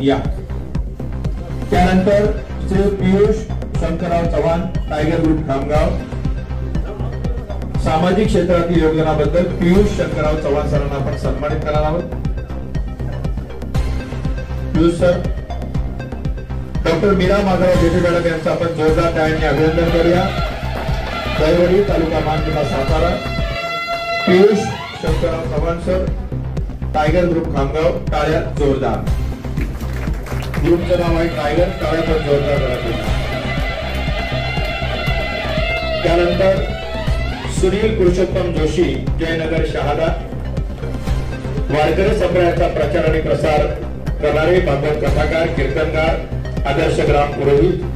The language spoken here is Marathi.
या. त्यानंतर श्री पियुष शंकरराव चव्हाण, टायगर ग्रुप खामगाव. सामाजिक क्षेत्रातील योगदानाबद्दल पियुष शंकरराव चव्हाण सरांना आपण सन्मानित करणार आहोत. Piyush sir. Doctor Meera Madhavrao Jethe madam यांचं आपण जोरदार टाळ्यांनी अभिनंदन करूया. Daivadi, taluka Mankuta, Satara. Piyush Shankarrao Chavan sir, tiger group Khamgaon. टाळ्या जोरदार. ग्रुपचं नाव आहे टायगर. टाळ्या पण जोरदार करा. त्यानंतर सुनील पुरुषोत्तम जोशी, जयनगर, शहादा. वारकरी संप्रदायाचा प्रचार आणि प्रसार करणारे भागवत कथाकार, कीर्तनकार, आदर्श ग्राम पुरोहित.